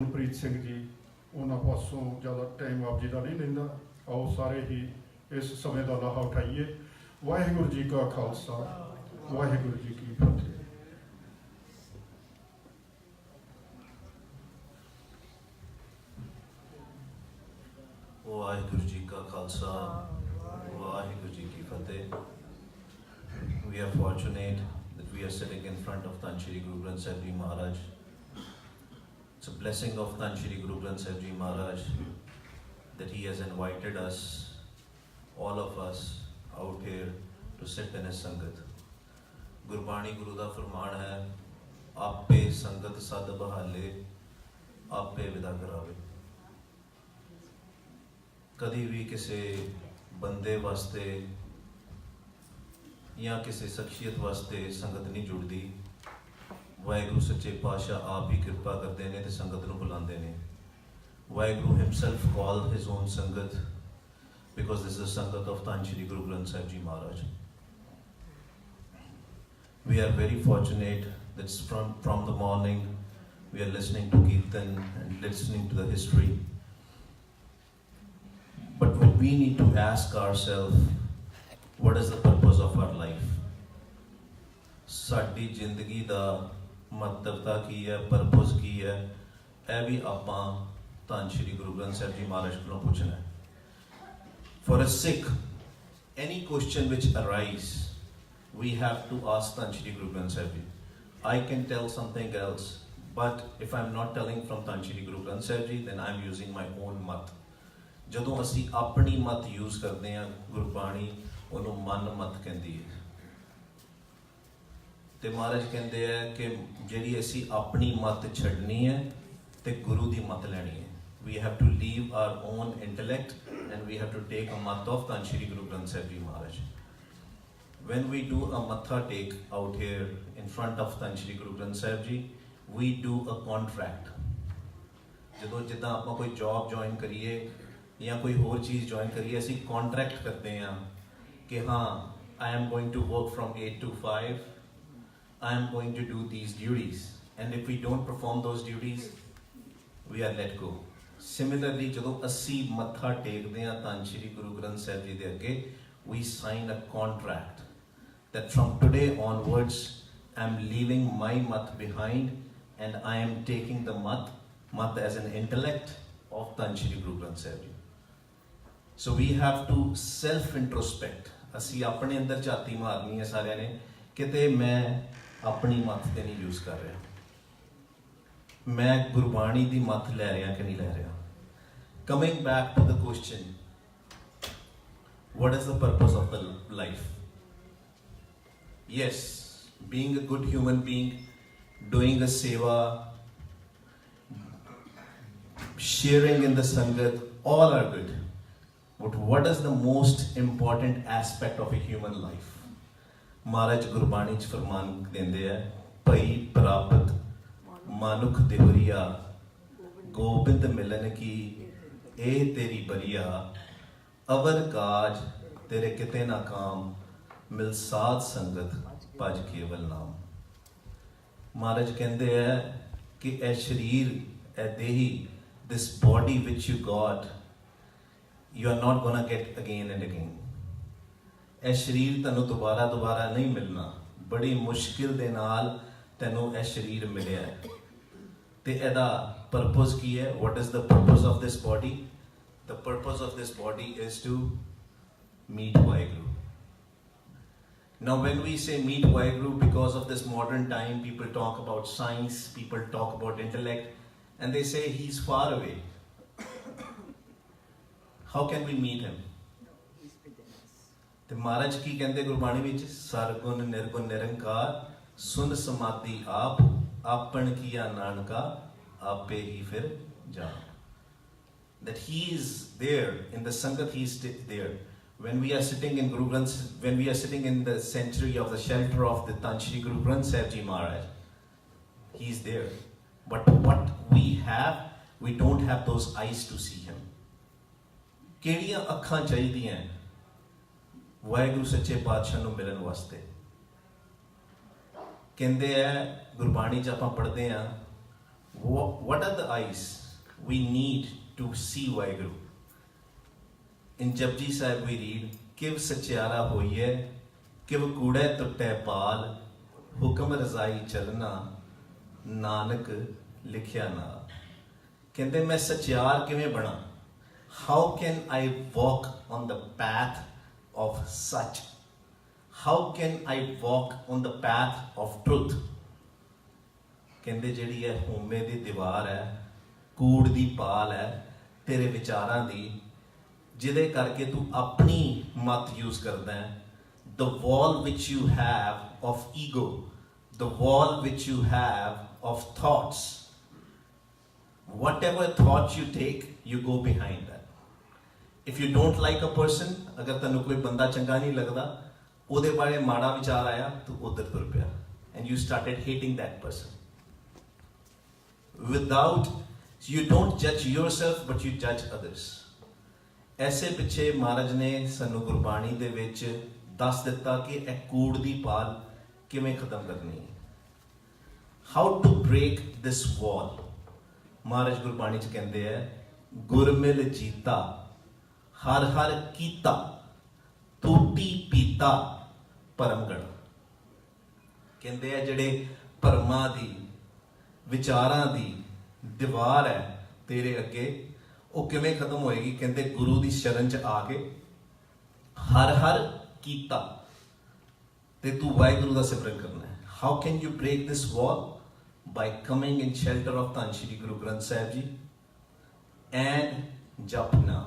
ਪ੍ਰੀਤ ਸਿੰਘ ਜੀ ਉਹਨਾਂ ਪਾਸੋਂ ਜ਼ਿਆਦਾ ਟਾਈਮ ਆਪ ਜੀ ਦਾ ਨਹੀਂ ਲੈਂਦਾ। ਆਓ ਸਾਰੇ ਹੀ ਇਸ ਸਮੇਂ ਦਾ ਲਾਹਾ ਉਠਾਈਏ। ਵਾਹਿਗੁਰੂ ਜੀ ਕਾ ਖਾਲਸਾ, ਵਾਹਿਗੁਰੂ ਜੀ ਕੀ ਫਤਿਹ। ਵਾਹਿਗੁਰੂ ਜੀ ਕਾ ਖਾਲਸਾ, ਵਾਹਿਗੁਰੂ ਜੀ ਕੀ ਫਤਿਹ। We are fortunate that we are sitting in front of Tan Shri Guru Granth Sahib Ji Maharaj. It's a blessing of Tan Shri Guru Granth Sahib Ji Maharaj that he has invited us, all of us, out here to sit in his Sangat. Gurbani Guru da farman hai, Ape Sangat Sad Bahale, Ape Vida Karave. कदी भी किसी बंदे वास्ते या किसी शख्सियत वास्ते संगत नहीं जुड़ती। वाहिगुरू सच्चे पातशाह आप ही कृपा करते हैं तो संगत नूं बुलाते हैं। Waheguru himself call his own संगत because this is the sangat of Tan Shri Guru Granth Sahib Ji Maharaj. We are very fortunate that from the morning we are listening to Kirtan and listening to the history. But we need to ask ourselves, what is the purpose of our life? साडी जिंदगी दा महत्वता की है, purpose की है, ऐ भी आपां धन श्री गुरु ग्रंथ साहिब जी महाराज कोलों पूछना है। For a Sikh, any question which arise, we have to ask Tan Shri Guru Granth Sahib Ji. I can tell something else, but if I'm not telling from Tan Shri Guru Granth Sahib Ji, then I'm using my own mat. ਜਦੋਂ ਅਸੀਂ ਆਪਣੀ ਮਤ use ਕਰਦੇ ਹਾਂ, ਗੁਰਬਾਣੀ ਉਹਨੂੰ ਮਨ ਮਤ ਕਹਿੰਦੀ ਹੈ। ਤੇ ਮਹਾਰਾਜ ਕਹਿੰਦੇ ਆ ਕਿ ਜਿਹੜੀ ਅਸੀਂ ਆਪਣੀ ਮਤ ਛੱਡਣੀ ਹੈ ਤੇ ਗੁਰੂ ਦੀ ਮਤ ਲੈਣੀ ਹੈ। We have to leave our own intellect and we have to take a mat of Tan Shri Guru Granth Sahib Ji Maharaj. When we do a matha take out here in front of Tan Shri Guru Granth Sahib Ji, we do a contract. ਜਦੋਂ ਜਿੱਦਾਂ ਆਪਾਂ ਕੋਈ job join ਕਰੀਏ या कोई होर चीज़ join करिए, असी कॉन्ट्रैक्ट करते हैं कि हाँ, I am going to work from 8 to 5, I am going to do these duties, and if we don't perform those duties we are late go. Similarly जो असी मत्था टेकते हैं धन श्री गुरु ग्रंथ साहिब जी के अगे, we sign a contract that from today onwards I am leaving my मत behind and I am taking the मत as an intellect of Tan Shri Guru Granth Sahib Ji. So we have to self introspect. ਅਸੀਂ ਆਪਣੇ ਅੰਦਰ ਝਾਤੀ ਮਾਰਨੀ ਹੈ ਸਾਰਿਆਂ ਨੇ, ਕਿਤੇ ਮੈਂ ਆਪਣੀ ਮੱਤ ਤੇ ਨਹੀਂ ਯੂਜ਼ ਕਰ ਰਿਹਾ, ਮੈਂ ਗੁਰਬਾਣੀ ਦੀ ਮੱਤ ਲੈ ਰਿਹਾ ਕਿ ਨਹੀਂ ਲੈ ਰਿਹਾ। Coming back to the question, what is the purpose of the life? Yes, being a good human being, doing a seva, sharing in the sangat, all are good. But what is the most important aspect of a human life? Maharaj Gurbani च फरमान देंदे है, भई प्राप्त मानुख देवरिया, गोबिंद मिलन की ए तेरी बरिया, अवर काज तेरे किते ना काम, मिल साध संगत भज केवल नाम। महाराज कहते हैं कि ए शरीर, ए देही, this body which you got, you are not gonna get again and again. ਇਹ ਸ਼ਰੀਰ ਤੈਨੂੰ ਦੁਬਾਰਾ ਨਹੀਂ ਮਿਲਣਾ, ਬੜੀ ਮੁਸ਼ਕਿਲ ਦੇ ਨਾਲ ਤੈਨੂੰ ਇਹ ਸ਼ਰੀਰ ਮਿਲਿਆ ਹੈ। ਤੇ ਇਹਦਾ ਪਰਪਸ ਕੀ ਹੈ? What is the purpose of this body? The purpose of this body is to meet Vaheguru. Now when we say meet Vaheguru, because of this modern time, people talk about science, people talk about intellect, and they say he's far away. How can we meet him? ਤੇ ਮਹਾਰਾਜ ਕੀ ਕਹਿੰਦੇ ਗੁਰਬਾਣੀ ਵਿੱਚ? ਸਰਗੁਣ ਨਿਰਗੁਣ ਨਿਰੰਕਾਰ, ਸੁਨ ਸਮਾਧੀ ਆਪ, ਆਪਨ ਕੀਆ ਨਾਨਕਾ, ਆਪੇ ਹੀ ਫਿਰ ਜਾਪ। That he is there in the sangat, he is there. When we are sitting in Guru Granth, when we are sitting in the sanctuary of the shelter of the Tan Shri Guru Granth Sahib Ji Maharaj, he is there. But what we have, we don't have those eyes to see him. ਕਿਹੜੀਆਂ ਅੱਖਾਂ ਚਾਹੀਦੀਆਂ ਵਾਹਿਗੁਰੂ ਸੱਚੇ ਪਾਤਸ਼ਾਹ ਨੂੰ ਮਿਲਣ ਵਾਸਤੇ? ਕਹਿੰਦੇ ਆ ਗੁਰਬਾਣੀ 'ਚ ਆਪਾਂ ਪੜ੍ਹਦੇ ਆ, What are the eyes we need to see Waheguru? In Japji Sahib we read, Kiv sachiara hoiye, Kiv kude tutte paal, Hukam razai chalna, Nanak likhya na. Kende main sachiar kiਵੇਂ bana? How can I walk on the path of such? How can I walk on the path of truth? ਕਹਿੰਦੇ ਜਿਹੜੀ ਹੈ ਹੋਮੇ ਦੀ ਦੀਵਾਰ ਹੈ, ਕੂੜ ਦੀ ਪਾਲ ਹੈ ਤੇਰੇ ਵਿਚਾਰਾਂ ਦੀ, ਜਿਹਦੇ ਕਰਕੇ ਤੂੰ ਆਪਣੀ ਮਤ ਯੂਜ਼ ਕਰਦਾ ਹੈ. The wall which you have of ego, the wall which you have of thoughts, whatever thought you take, you go behind that. If you don't like a person, ਅਗਰ ਤੈਨੂੰ ਕੋਈ ਬੰਦਾ ਚੰਗਾ ਨਹੀਂ ਲੱਗਦਾ, ਉਹਦੇ ਬਾਰੇ ਮਾੜਾ ਵਿਚਾਰ ਆਇਆ, ਤੂੰ ਉਧਰ ਤੁਰ ਪਿਆ, and you started hating that person. Without, you don't judge yourself, but you judge others. ਐਸੇ ਪਿੱਛੇ ਮਹਾਰਾਜ ਨੇ ਸਾਨੂੰ ਗੁਰਬਾਣੀ ਦੇ ਵਿੱਚ ਦੱਸ ਦਿੱਤਾ ਕਿ ਇਹ ਕੂੜ ਦੀ ਪਾਲ ਕਿਵੇਂ ਖਤਮ ਕਰਨੀ ਹੈ. How to break this wall? ਮਹਾਰਾਜ ਗੁਰਬਾਣੀ 'ਚ ਕਹਿੰਦੇ ਹੈ, ਗੁਰਮਿਲ ਜੀਤਾ ਹਰ ਹਰ ਕੀਤਾ ਟੂਟੀ ਪੀਤਾ ਪਰਮਗੜ. ਕਹਿੰਦੇ ਆ ਜਿਹੜੇ ਪਰਮਾਂ ਦੀ ਵਿਚਾਰਾਂ ਦੀ ਦੀਵਾਰ ਹੈ ਤੇਰੇ ਅੱਗੇ, ਉਹ ਕਿਵੇਂ ਖਤਮ ਹੋਏਗੀ? ਕਹਿੰਦੇ ਗੁਰੂ ਦੀ ਸ਼ਰਨ 'ਚ ਆ ਕੇ ਹਰ ਹਰ ਕੀਤਾ ਤੇ ਤੂੰ ਵਾਹਿਗੁਰੂ ਦਾ ਸਿਮਰਨ ਕਰਨਾ ਹੈ. How can you break this wall? By coming in shelter of Dhan Shri Guru Granth Sahib Ji and jap now.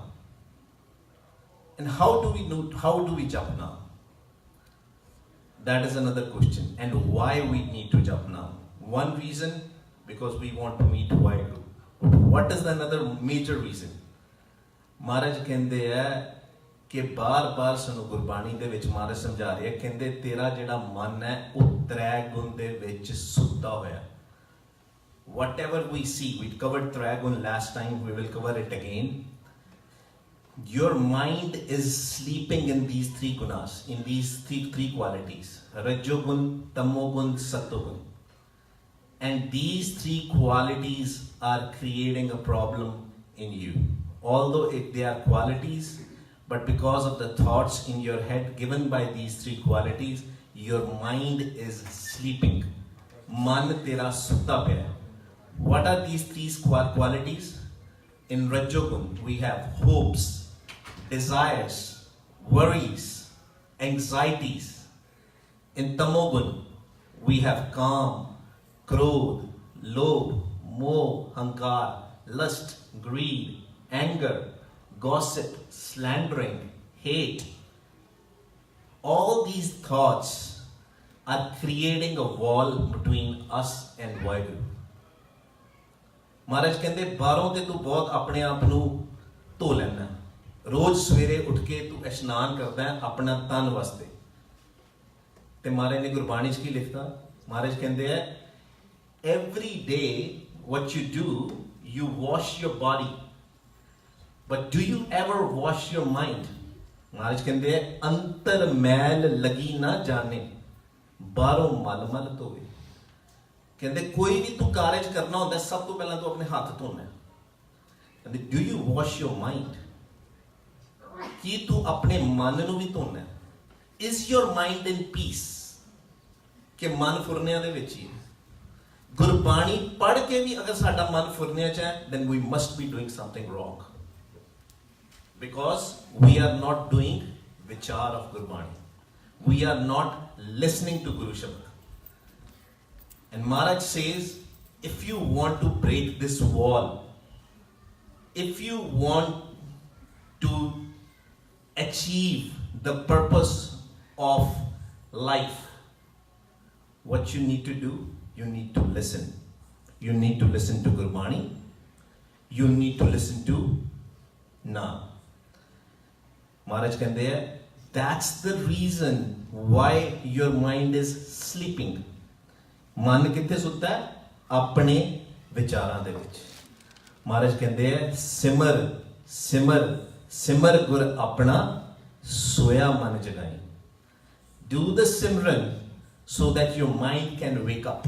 And how do we jap now? That is another question. And why we need to jap now? One reason, because we want to meet Waheguru. What is the another major reason? ਮਹਾਰਾਜ ਕਹਿੰਦੇ ਹੈ ਕਿ ਬਾਰ-ਬਾਰ ਸਾਨੂੰ ਗੁਰਬਾਣੀ ਦੇ ਵਿੱਚ ਮਹਾਰਾਜ ਸਮਝਾ ਰਹੇ, ਕਹਿੰਦੇ ਤੇਰਾ ਜਿਹੜਾ ਮਨ ਹੈ ਉਹ ਤ੍ਰੈ ਗੁਣ ਦੇ ਵਿੱਚ ਸੁੱਤਾ ਹੋਇਆ. Whatever we see, we covered ਤ੍ਰੈ ਗੁਣ last time, we will cover it again. Your mind is sleeping in these three gunas, in these three qualities, rajogun, tamogun, satogun. And these three qualities are creating a problem in you. Although they are qualities, but because of the thoughts in your head given by these three qualities, your mind is sleeping. Man tera sutta paya. What are these three qualities? In Rajogun, we have hopes, desires, worries, anxieties. In Tamogun, we have calm, krodh, lobh, moh, hankar, lust, greed, anger, gossip, slandering, hate. All these thoughts are creating a wall between us and Waheguru. ਮਹਾਰਾਜ ਕਹਿੰਦੇ ਬਾਹਰੋਂ ਤੇ ਤੂੰ ਬਹੁਤ ਆਪਣੇ ਆਪ ਨੂੰ ਧੋ ਲੈਣਾ, ਰੋਜ਼ ਸਵੇਰੇ ਉੱਠ ਕੇ ਤੂੰ ਇਸ਼ਨਾਨ ਕਰਦਾ ਹੈ ਆਪਣਾ ਤਨ ਵਾਸਤੇ. ਤੇ ਮਹਾਰਾਜ ਨੇ ਗੁਰਬਾਣੀ 'ਚ ਕੀ ਲਿਖਤਾ? ਮਹਾਰਾਜ ਕਹਿੰਦੇ ਹੈ, every day what you do, you wash your body, but do you ever wash your mind? ਮਹਾਰਾਜ ਕਹਿੰਦੇ ਹੈ, ਅੰਤਰ ਮੈਲ ਲਗੀ ਨਾ ਜਾਣੇ, ਬਾਹਰੋਂ ਮਲ ਮਲ ਧੋਵੇ. ਕਹਿੰਦੇ ਕੋਈ ਵੀ ਤੂੰ ਕਾਰਜ ਕਰਨਾ ਹੁੰਦਾ ਸਭ ਤੋਂ ਪਹਿਲਾਂ ਤੂੰ ਆਪਣੇ ਹੱਥ ਧੋਣਾ. ਕਹਿੰਦੇ do you wash your mind? ਕੀ ਤੂੰ ਆਪਣੇ ਮਨ ਨੂੰ ਵੀ ਧੋਣਾ? Is your mind in peace? ਕਿ ਮਨ ਫੁਰਨਿਆਂ ਦੇ ਵਿੱਚ ਹੀ ਹੈ. ਗੁਰਬਾਣੀ ਪੜ੍ਹ ਕੇ ਵੀ ਅਗਰ ਸਾਡਾ ਮਨ ਫੁਰਨਿਆਂ 'ਚ ਹੈ, then we must be doing something wrong, because we are not doing vichar of Gurbani. We are not listening to Guru Shabad. And Maharaj says, if you want to break this wall, if you want to achieve the purpose of life, what you need to do, you need to listen. You need to listen to Gurbani. You need to listen to Naam. Maharaj kande hai, that's the reason why your mind is sleeping. ਮਨ ਕਿੱਥੇ ਸੁੱਤਾ ਹੈ? ਆਪਣੇ ਵਿਚਾਰਾਂ ਦੇ ਵਿੱਚ. ਮਹਾਰਾਜ ਕਹਿੰਦੇ ਆ, ਸਿਮਰ ਸਿਮਰ ਸਿਮਰ ਗੁਰ ਆਪਣਾ ਸੋਇਆ ਮਨ ਜਗਾਈ. Do the Simran so that your mind can wake up.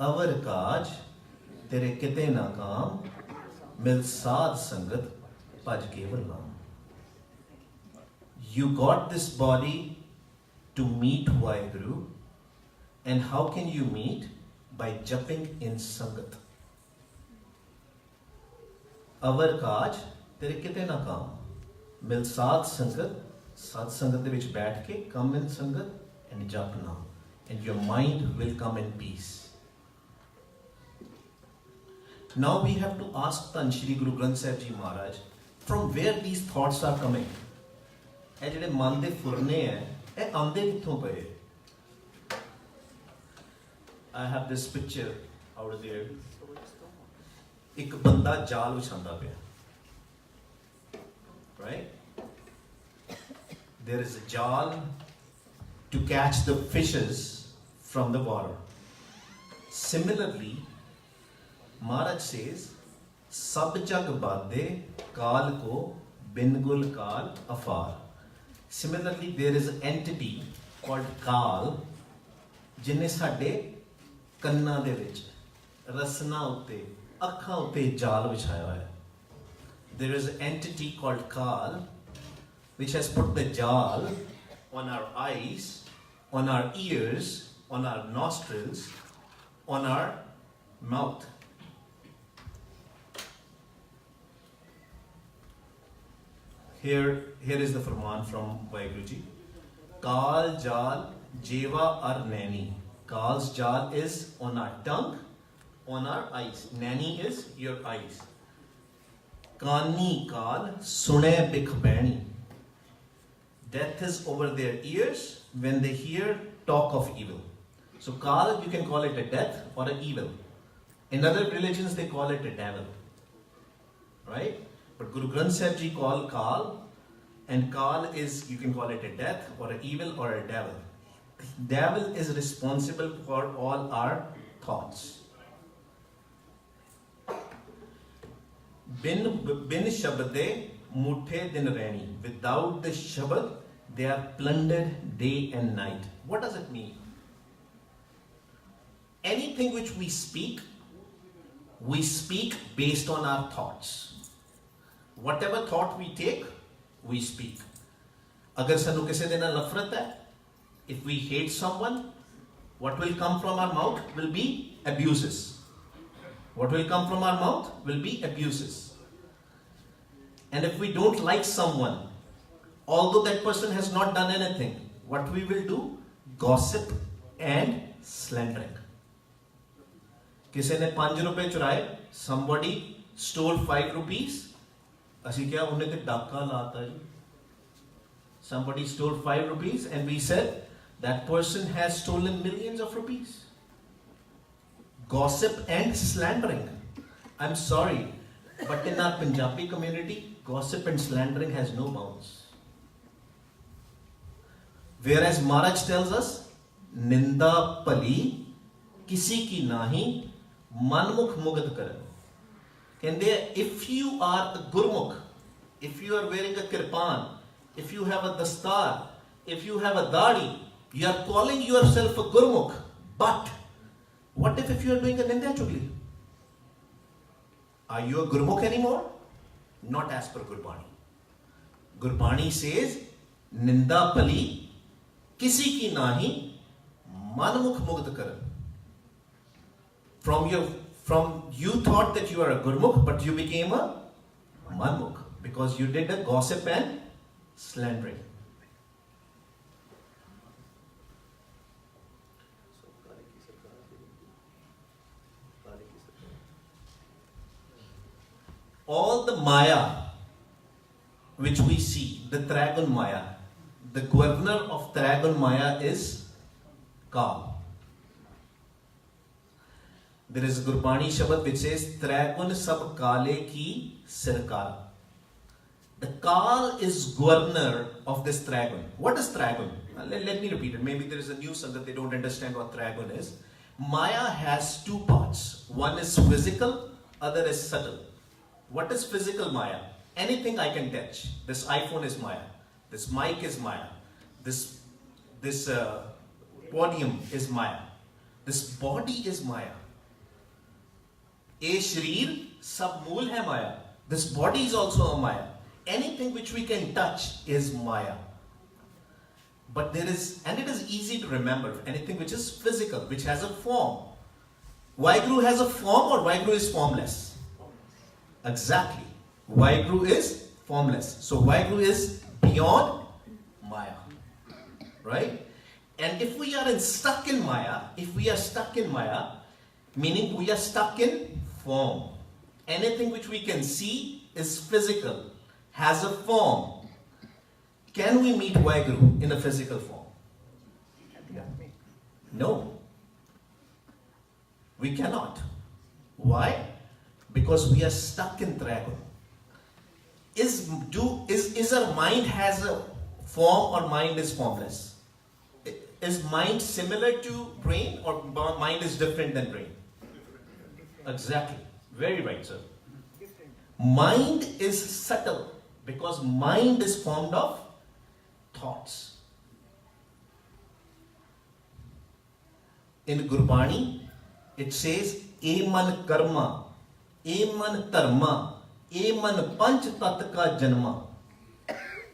अवर काज तेरे किते ना काम, मिल साध संगत भज केवल नाम. You got this body to meet Waheguru, and how can you meet? By jumping in sangat. अवर काज तेरे किते ना काम, मिल साध संगत, साध संगत दे विच बैठ के, come in sangat and jap नाम, and your mind will come in peace. Now we have to ask Dhan Shri Guru Granth Sahib Ji Maharaj, from where these thoughts are coming. ਇਹ ਜਿਹੜੇ ਮਨ ਦੇ ਫੁਰਨੇ ਹੈ, ਇਹ ਆਉਂਦੇ ਕਿੱਥੋਂ ਪਏ? I have this picture out there. ਇੱਕ ਬੰਦਾ ਜਾਲ ਵਿਛਾਉਂਦਾ ਪਿਆ. Right? There is a jal to catch the fishes from the water. Similarly, Maharaj says, Sab jag bade kaal ko bingul kaal afar. Similarly, there is an entity called Kaal, जिन्हें साडे कन्ना दे विच, रसना उत्ते, अखां उत्ते जाल विछाया है. There is an entity called Kaal, which has put the jal on our eyes, on our ears, on our nostrils, on our mouth. Here is the farman from Waheguru Ji. Kaal jal jeva ar nani. Kaal's jal is on our tongue, on our eyes. Nani is your eyes. Kani kaal sune bikh bani. Death is over their ears when they hear talk of evil. So kaal, you can call it a death or an evil. In other religions they call it a devil. Right? But Guru Granth Sahib Ji call Kaal, and Kaal is, you can call it a death or an evil or a devil. The devil is responsible for all our thoughts. Bin shabde muthe din rani. Without the shabad, they are plundered day and night. What does it mean? Anything which we speak based on our thoughts. Whatever thought we take, we speak. अगर सानू किसी दे नाल नफरत है, if we hate someone, what will come from our mouth will be abuses. What will come from our mouth will be abuses. And if we don't like someone, although that person has not done anything, what we will do? Gossip and slandering. किसी ने 5 रुपए चुराए, somebody stole 5 rupees. ਅਸੀਂ ਕਿਹਾ ਉਹਨੇ ਤੇ ਡਾਕਾ ਲਾਤਾ ਜੀ. Somebody stole 5 rupees and we said that person has stolen millions of rupees. Gossip and slandering. I'm sorry, but in our Punjabi community, gossip and slandering has no bounds. Whereas Maharaj tells us, Ninda pali kisi ki nahi manmukh mugad karan. And there, if you are a gurmukh, if you are wearing a kirpan, if you have a dastar, if you have a dadi, you are calling yourself a gurmukh. But what if you are doing a nindya chugli? Are you a gurmukh anymore? Not as per Gurbani. Gurbani says, Ninda pali kisi ki nahi manmukh mugd karan. From you thought that you are a gurmukh, but you became a manmukh because you did a gossip and slandering. All the Maya which we see, the Tragun Maya, the governor of Tragun Maya is Kaal. There is a Gurbani Shabad which says, Tragun sab kale ki sarkar. The Kaal is governor of this Tragun. What is Tragun? Let me repeat it. Maybe there is a new Sangat, they don't understand what Tragun is. Maya has 2 parts. One is physical, other is subtle. What is physical Maya? Anything I can touch. This iPhone is Maya. This mic is Maya. This podium is Maya. This body is Maya. ये शरीर सब मूल है माया. This body is also a maya. Anything which we can touch is maya. But there is, and it is easy to remember, anything which is physical, which has a form. Waheguru has a form or Waheguru is formless? Exactly. Waheguru is formless. So Waheguru is beyond maya. Right? And if we are stuck in maya, meaning we are stuck in form. Anything which we can see is physical, has a form. Can we meet Waheguru in a physical form? No. We cannot. Why? Because we are stuck in Trigun. Is our mind has a form or mind is formless? Is mind similar to brain or mind is different than brain? Exactly. Very right, sir. Mind is subtle because mind is formed of thoughts. In Gurbani, it says, "E man karma, e man dharma, e man panch tat ka janma."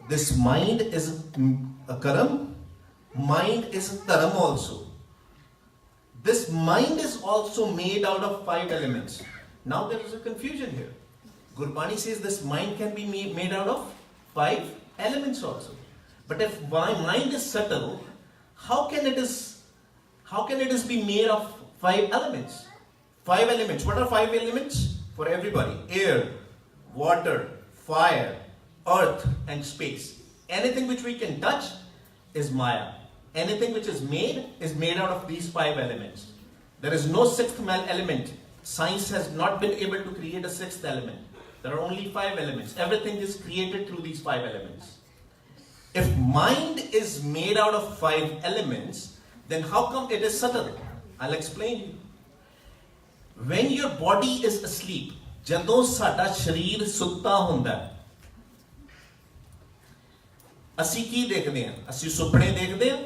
This mind is a karam, mind is a dharam also. This mind is also made out of 5 elements. Now there is a confusion here. Gurbani says this mind can be made out of 5 elements also. But if my mind is subtle, how can it is be made of 5 elements? 5 elements. What are 5 elements? For everybody. Air, water, fire, earth and space. Anything which we can touch is Maya. Anything which is made out of these 5 elements. There is no 6th element. Science has not been able to create a 6th element. There are only 5 elements. Everything is created through these 5 elements. If mind is made out of 5 elements, then how come it is subtle? I'll explain you. When your body is asleep, ਜਦੋਂ ਸਾਡਾ ਸ਼ਰੀਰ ਸੁੱਤਾ ਹੁੰਦਾ ਹੈ, ਅਸੀਂ ਕੀ ਦੇਖਦੇ ਹਾਂ? ਅਸੀਂ ਸੁਪਨੇ ਦੇਖਦੇ ਹਾਂ?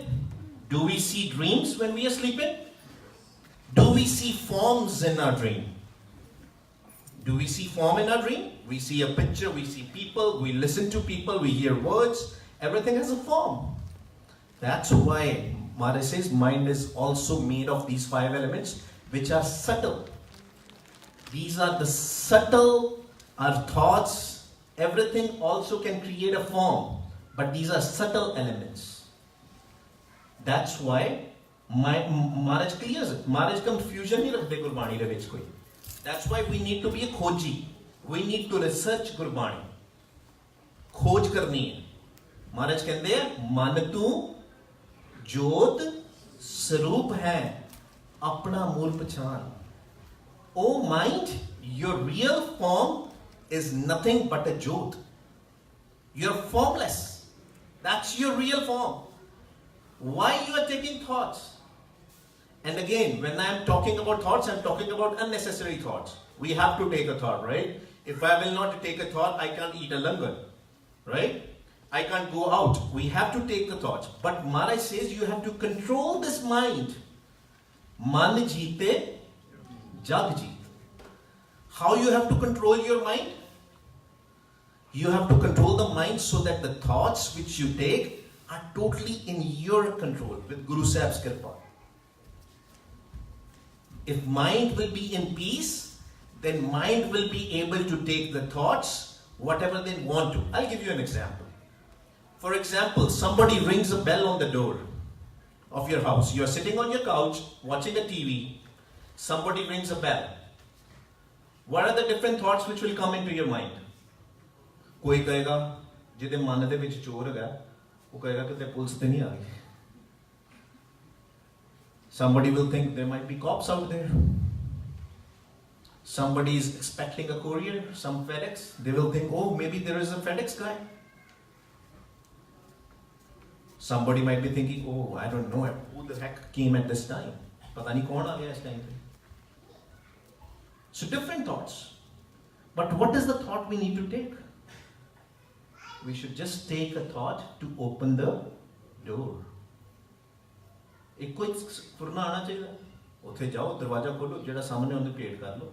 Do we see dreams when we are sleeping? Do we see forms in our dream? Do we see form in our dream? We see a picture, we see people, we listen to people, we hear words. Everything has a form. That's why Maharaj says mind is also made of these 5 elements which are subtle. These are the subtle, our thoughts, everything also can create a form. But these are subtle elements. That's why Maharaj clears it. Maharaj confusion nahi rakhde Gurbani de vich koi. That's why we need to be a khoji. We need to research Gurbani. Khoj karni hai. Maharaj kehte hai, man tu jyot saroop hai, apna mool pachan. Oh mind, your real form is nothing but a jyot. You're formless. That's your real form. Why you are taking thoughts? And again, when I am talking about thoughts, I am talking about unnecessary thoughts. We have to take a thought, right? If I will not take a thought, I can't eat a langar, right? I can't go out. We have to take the thoughts. But Maharaj says you have to control this mind. Man jeete, jag jeet. How you have to control your mind? You have to control the mind so that the thoughts which you take are totally in your control with Guru Sahib's Kirpa. If mind will be in peace, then mind will be able to take the thoughts, whatever they want to. I'll give you an example. For example, somebody rings a bell on the door of your house. You are sitting on your couch, watching a TV. Somebody rings a bell. What are the different thoughts which will come into your mind? ਕੋਈ ਕਹੇਗਾ ਜਿਹਦੇ ਮਨ ਦੇ ਵਿੱਚ ਚੋਰ ਹੈਗਾ ਉਹ ਕਹੇਗਾ ਕਿ ਤੇ ਪੁਲਿਸ ਤੇ ਨਹੀਂ ਆ ਗਈ. Somebody will think there might be cops out there. Somebody is expecting a courier, some FedEx. They will think, oh, maybe there is a FedEx guy. Somebody might be thinking, oh, I don't know who the heck came at this time. पता नहीं कौन आ गया इस time पे. So different thoughts. But what is the thought we need to take? We should just take a thought to open the door. एक कोई फुरना आना चाहिए. ਉੱਥੇ ਜਾਓ ਦਰਵਾਜ਼ਾ ਖੋਲੋ ਜਿਹੜਾ ਸਾਹਮਣੇ ਉਹਨੂੰ ਭੇਟ ਕਰ ਲਓ.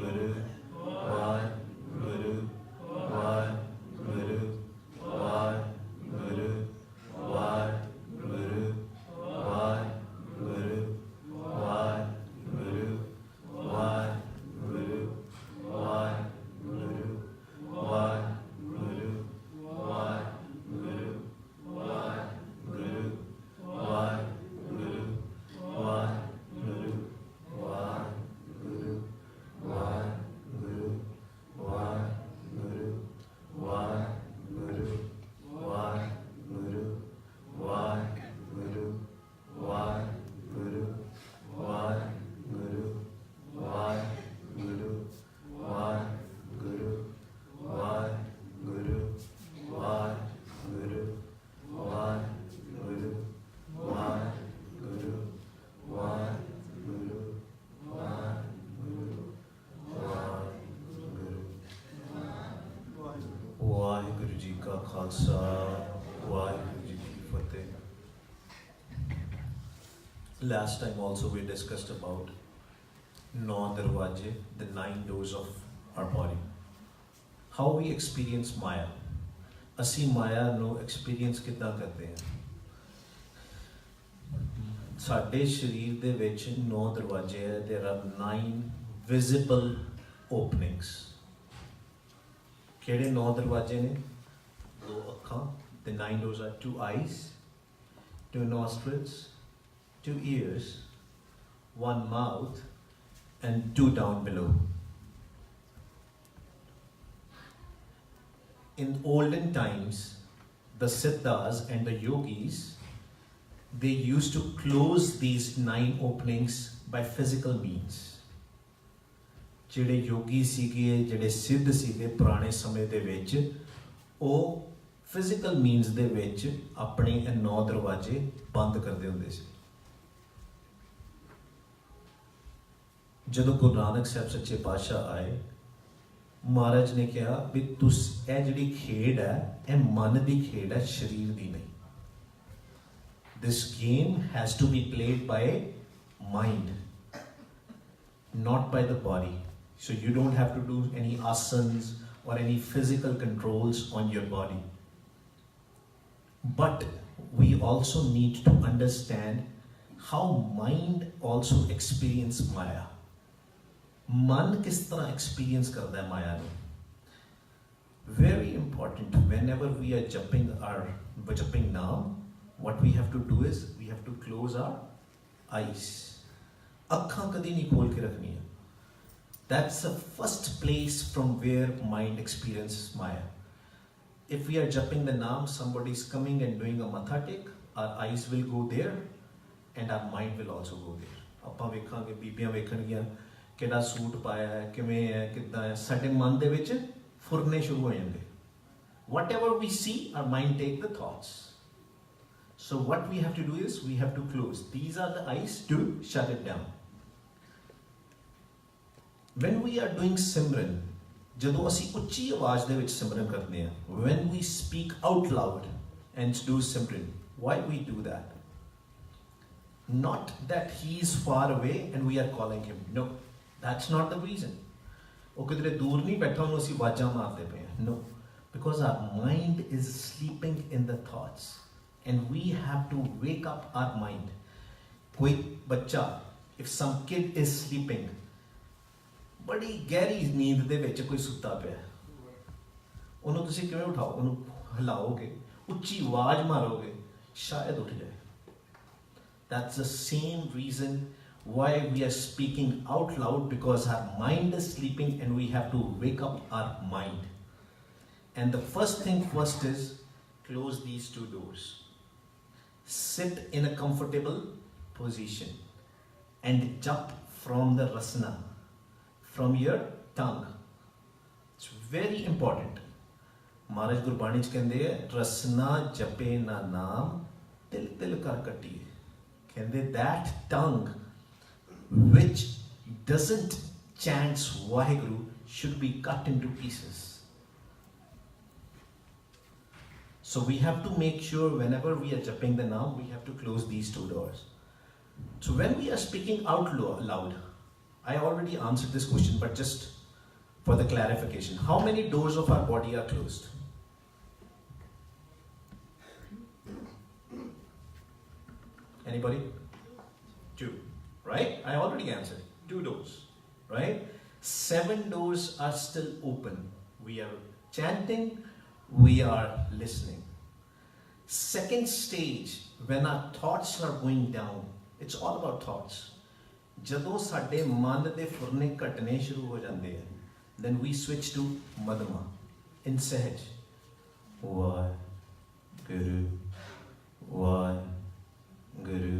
जी का खालसा वाहिगुरु जी की फतेह. Last time also we discussed about 9 darwaje, the 9 doors of our body. How we experience Maya. ਅਸੀਂ ਮਾਇਆ ਨੂੰ ਐਕਸਪੀਰੀਅੰਸ ਕਿੱਦਾਂ ਕਰਦੇ ਹਾਂ? ਸਾਡੇ ਸਰੀਰ ਦੇ ਵਿੱਚ 9 ਦਰਵਾਜ਼ੇ ਹੈ. There are 9 visible openings. ਕਿਹੜੇ 9 ਦਰਵਾਜ਼ੇ ਨੇ? 2 ਅੱਖਾਂ. The 9 doors are 2 eyes, 2 nostrils, 2 ears, 1 mouth, and 2 down below. In olden times, the Siddhas and the yogis, they used to close these 9 openings by physical means. ਜਿਹੜੇ ਯੋਗੀ ਸੀਗੇ, ਜਿਹੜੇ ਸਿੱਧ ਸੀਗੇ ਪੁਰਾਣੇ ਸਮੇਂ ਦੇ ਵਿੱਚ, ਉਹ ਫਿਜ਼ੀਕਲ ਮੀਨਸ ਦੇ ਵਿੱਚ ਆਪਣੇ ਇਹ 9 ਦਰਵਾਜ਼ੇ ਬੰਦ ਕਰਦੇ ਹੁੰਦੇ ਸੀ. ਜਦੋਂ ਗੁਰੂ ਨਾਨਕ ਸਾਹਿਬ ਸੱਚੇ ਪਾਤਸ਼ਾਹ ਆਏ, ਮਹਾਰਾਜ ਨੇ ਕਿਹਾ ਵੀ ਇਹ ਜਿਹੜੀ ਖੇਡ ਹੈ, ਇਹ ਮਨ ਦੀ ਖੇਡ ਹੈ, ਸਰੀਰ ਦੀ ਨਹੀਂ. This game has to be played by mind, not by the body. So you don't have to do any asanas or any physical controls on your body. But we also need to understand how mind also experience Maya. Man kis tarah experience karta hai Maya nu? Very important. Whenever we are jumping now, what we have to do is we have to close our eyes. Akkhan kadi nahi khol ke rakhni hai. That's the first place from where mind experiences Maya. If we are jumping the naam, somebody is coming and doing a matha tek, our eyes will go there and our mind will also go there. Appa vekhange, beebiyan vekhangiyan ਕਿਹੜਾ suit ਪਾਇਆ ਹੈ, ਕਿਵੇਂ ਹੈ, ਕਿੱਦਾਂ ਹੈ, ਸਾਡੇ ਮਨ ਦੇ ਵਿੱਚ ਫੁਰਨੇ ਸ਼ੁਰੂ ਹੋ ਜਾਂਦੇ. Whatever we see, our mind take the thoughts. So what we have to do is we have to close. These are the eyes to shut it down. When we are doing Simran, ਜਦੋਂ ਅਸੀਂ ਉੱਚੀ ਆਵਾਜ਼ ਦੇ ਵਿੱਚ ਸਿਮਰਨ ਕਰਦੇ ਹਾਂ, when we speak out loud and do Simran, why we do that? Not that he is far away and we are calling him. No, that's not the reason. ਉਹ ਕਿਧਰੇ ਦੂਰ ਨਹੀਂ ਬੈਠਾ, ਉਹਨੂੰ ਅਸੀਂ ਆਵਾਜ਼ਾਂ ਮਾਰਦੇ ਪਏ ਹਾਂ. No, because our mind is sleeping in the thoughts and we have to wake up our mind. ਕੋਈ ਬੱਚਾ, if some kid is sleeping, ਬੜੀ ਗਹਿਰੀ ਨੀਂਦ ਦੇ ਵਿੱਚ ਕੋਈ ਸੁੱਤਾ ਪਿਆ, ਉਹਨੂੰ ਤੁਸੀਂ ਕਿਵੇਂ ਉਠਾਓ? ਉਹਨੂੰ ਹਿਲਾਓਗੇ, ਉੱਚੀ ਆਵਾਜ਼ ਮਾਰੋਗੇ, ਸ਼ਾਇਦ ਉੱਠ ਜਾਏ. That's the same reason why we are speaking out loud, because our mind is sleeping and we have to wake up our mind. And the first thing first is close these 2 doors. Sit in a comfortable position and jump from the rasana, from your tongue. It's very important. Maharaj Gurbani ਚ ਕਹਿੰਦੇ ਰਸਨਾ ਜਪੇ ਨਾ ਨਾਮ ਤਿਲ ਤਿਲ ਕਰ ਕੱਟੀਏ. ਕਹਿੰਦੇ that tongue which doesn't chant Vaheguru should be cut into pieces. So we have to make sure whenever we are japing the naam, we have to close these 2 doors. So when we are speaking out loud, I already answered this question, but just for the clarification, how many doors of our body are closed? Anybody? 2, right? I already answered. 2 doors, right? 7 doors are still open. We are chanting, we are listening. Second stage, when our thoughts are going down, it's all about thoughts. ਜਦੋਂ ਸਾਡੇ ਮਨ ਦੇ ਫੁਰਨੇ ਘਟਨੇ ਸ਼ੁਰੂ ਹੋ ਜਾਂਦੇ ਆ, then we switch to Madhma in Sahaj. Vaheguru, Vaheguru,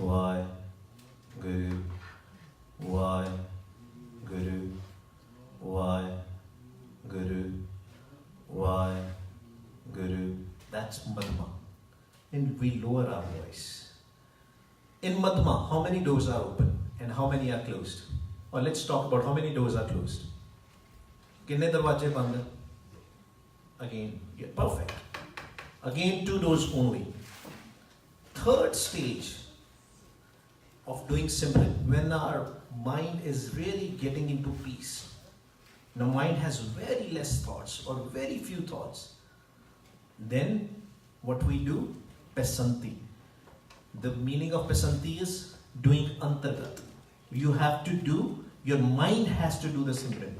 Vaheguru, Vaheguru, Vaheguru, Vaheguru. That's Madhma. And we lower our voice. In Madhma, how many doors are open and how many are closed? Or let's talk about how many doors are closed. कितने दरवाजे बंद हैं? Again, yeah, perfect. Again, 2 doors only. Third stage of doing Simran, when our mind is really getting into peace. The mind has very less thoughts or very few thoughts. Then what we do? Pasanti. The meaning of Pasanti is doing antargat. You have to do, your mind has to do the Simran.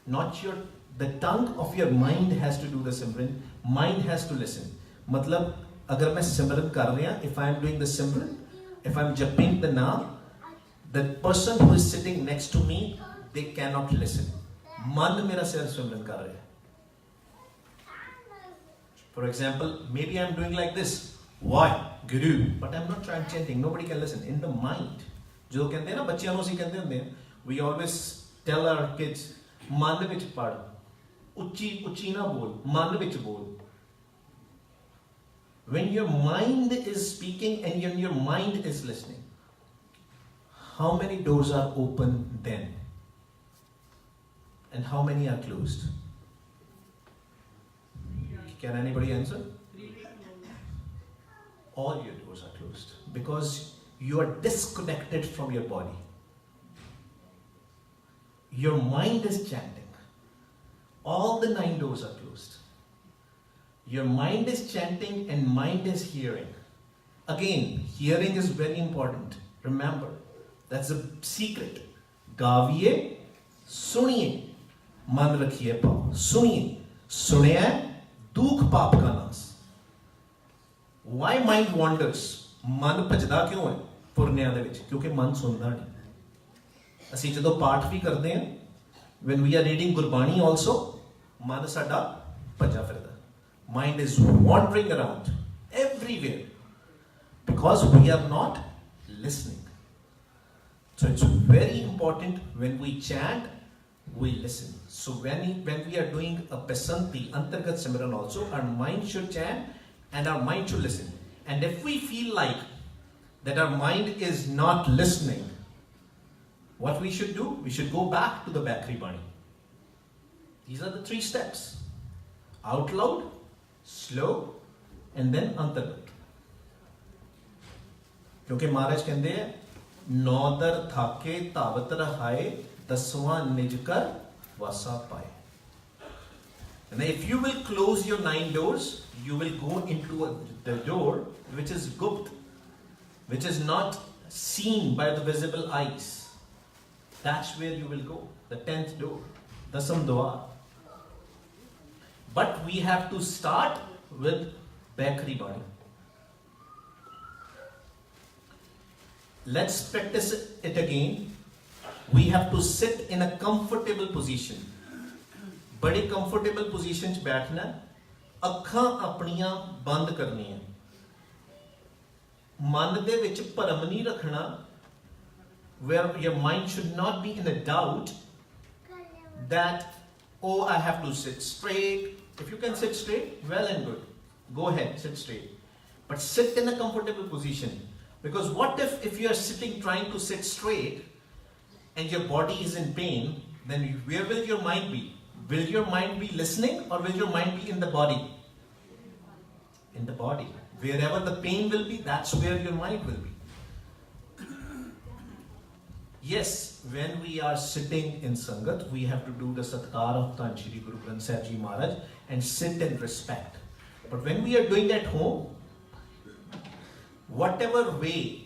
Not the tongue of your mind has to do the Simran. Mind has to listen. Matlab, agar main Simran kar raha, if I am doing the Simran, if I am japing the naam, the person who is sitting next to me, they cannot listen. Man mera sir Simran kar raha. For example, maybe I am doing like this. Why? Guru. But I am not trying chanting. Nobody can listen. In the mind. जो कहते हैं ना बच्चियां ਨੂੰ ਅਸੀਂ ਕਹਿੰਦੇ ਹੁੰਦੇ हैं, we always tell our kids, ਮਨ ਵਿੱਚ ਪੜ, ਉੱਚੀ ਉੱਚੀ ਨਾ ਬੋਲ, ਮਨ ਵਿੱਚ ਬੋਲ. When your mind is speaking and your mind is listening, how many doors are open then? And how many are closed? Can anybody answer? All your doors are closed because you are disconnected from your body. Your mind is chanting. All the 9 doors are closed. Your mind is chanting and mind is hearing. Again, hearing is very important. Remember, that's a secret. Gaviye, suniye, man rakhiye pav. Suniye, sunaya, dukh paap ka nas. Why mind wanders? ਮਨ ਭਜਦਾ ਕਿਉਂ ਹੈ ਪੁਰਨਿਆਂ ਦੇ ਵਿੱਚ? ਕਿਉਂਕਿ ਮਨ ਸੁਣਦਾ ਨਹੀਂ. ਅਸੀਂ ਜਦੋਂ ਪਾਠ ਵੀ ਕਰਦੇ ਹਾਂ, when we are reading Gurbani also, ਮਨ ਸਾਡਾ ਭਜਾ ਫਿਰਦਾ. Mind is wandering around everywhere because we are not listening. So it's very important when we chant, we listen. So when we are doing a Pasanti, Antargat Simran also, our mind should chant and our mind should listen. And if we feel like that our mind is not listening, what we should do? We should go back to the Bakri Bani. These are the 3 steps. Out loud, slow, and then Antargat. क्योंकि महाराज कहते हैं, नौदर थाके तावत रहाए, दसवां निज कर वासा पाए. And if you will close your 9 doors, you will go into the door which is gupt, which is not seen by the visible eyes. That's where you will go. The 10th door, Dasam Dwar. But we have to start with Bakri Bani. Let's practice it again. We have to sit in a comfortable position. बड़ी comfortable position च बैठना, ਅੱਖਾਂ ਆਪਣੀਆਂ ਬੰਦ ਕਰਨੀਆਂ. ਮਨ ਦੇ ਵਿੱਚ ਭਰਮ ਨਹੀਂ ਰੱਖਣਾ, where your mind should not be in a doubt that, oh, I have to sit straight. If you can sit straight, well and good. Go ahead, sit straight. But sit in a comfortable position. Because what if you are sitting trying to sit straight and your body is in pain, then where will your mind be? Will your mind be listening or will your mind be in the body? In the body. Wherever the pain will be, that's where your mind will be. Yes, when we are sitting in Sangat, we have to do the Satkar of Dhan Shri Guru Granth Sahib Ji Maharaj and sit in respect. But when we are doing at home, whatever way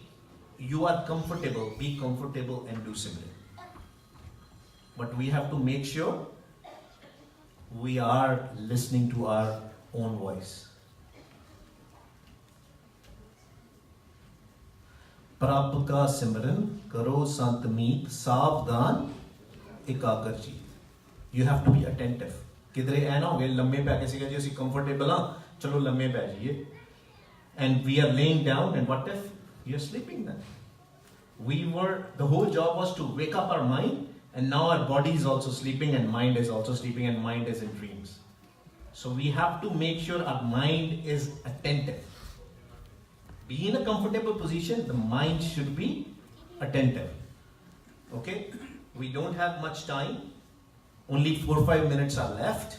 you are comfortable, be comfortable and do Simran. But we have to make sure we are listening to our own voice. प्रभ का सिमरन करो संत मीत सावधान एकाग्र जी. You have to be attentive. किधरे ऐ ना हो गए लम्बे पै के सीगा जी ਅਸੀਂ comfortable हाँ चलो लम्बे पै जाइए. And we are laying down and what if you are sleeping then? The whole job was to wake up our mind. And now our body is also sleeping and mind is also sleeping and mind is in dreams. So we have to make sure our mind is attentive. Be in a comfortable position, the mind should be attentive. Okay? We don't have much time. Only 4-5 minutes are left.